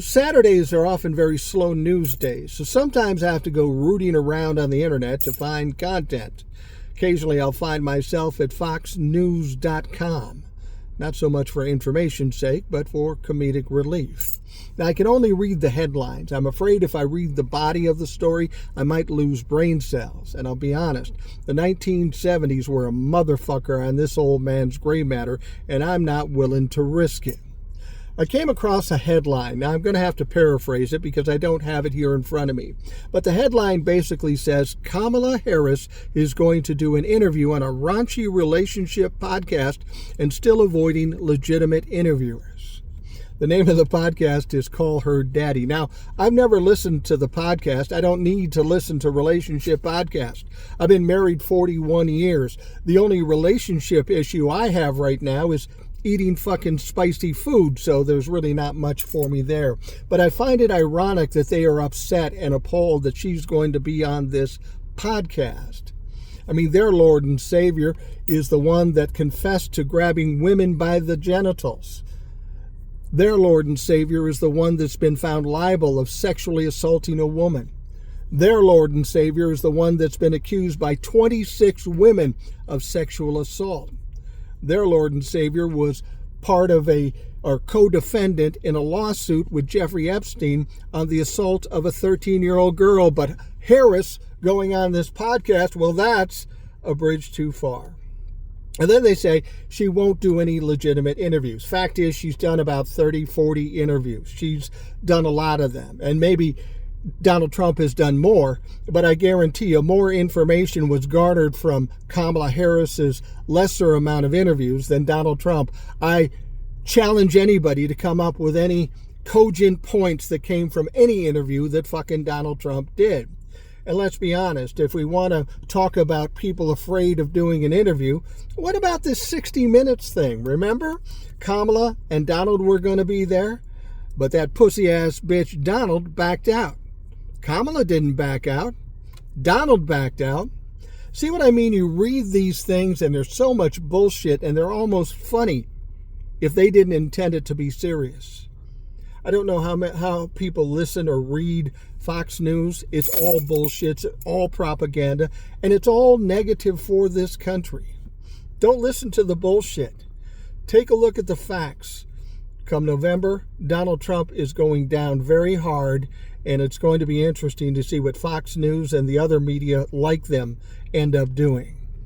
Saturdays are often very slow news days, so sometimes I have to go rooting around on the internet to find content. Occasionally I'll find myself at foxnews.com. Not so much for information's sake, but for comedic relief. Now, I can only read the headlines. I'm afraid if I read the body of the story, I might lose brain cells. And I'll be honest, the 1970s were a motherfucker on this old man's gray matter, and I'm not willing to risk it. I came across a headline. Now, I'm going to have to paraphrase it because I don't have it here in front of me. But the headline basically says, Kamala Harris is going to do an interview on a raunchy relationship podcast and still avoiding legitimate interviewers. The name of the podcast is Call Her Daddy. Now, I've never listened to the podcast. I don't need to listen to relationship podcasts. I've been married 41 years. The only relationship issue I have right now is eating fucking spicy food, so there's really not much for me there. But I find it ironic that they are upset and appalled that she's going to be on this podcast. I mean, their Lord and Savior is the one that confessed to grabbing women by the genitals. Their Lord and Savior is the one that's been found liable of sexually assaulting a woman. Their Lord and Savior is the one that's been accused by 26 women of sexual assault. Their Lord and Savior was part of or co-defendant in a lawsuit with Jeffrey Epstein on the assault of a 13-year-old girl. But Harris going on this podcast, well, that's a bridge too far. And then they say she won't do any legitimate interviews. Fact is, she's done about 30, 40 interviews. She's done a lot of them. And maybe Donald Trump has done more, but I guarantee you more information was garnered from Kamala Harris's lesser amount of interviews than Donald Trump. I challenge anybody to come up with any cogent points that came from any interview that fucking Donald Trump did. And let's be honest, if we want to talk about people afraid of doing an interview, what about this 60 Minutes thing? Remember? Kamala and Donald were going to be there, but that pussy-ass bitch Donald backed out. Kamala didn't back out. Donald backed out. See what I mean? You read these things and there's so much bullshit and they're almost funny if they didn't intend it to be serious. I don't know how people listen or read Fox News. It's all bullshit. It's all propaganda. And it's all negative for this country. Don't listen to the bullshit. Take a look at the facts. Come November, Donald Trump is going down very hard, and it's going to be interesting to see what Fox News and the other media like them end up doing.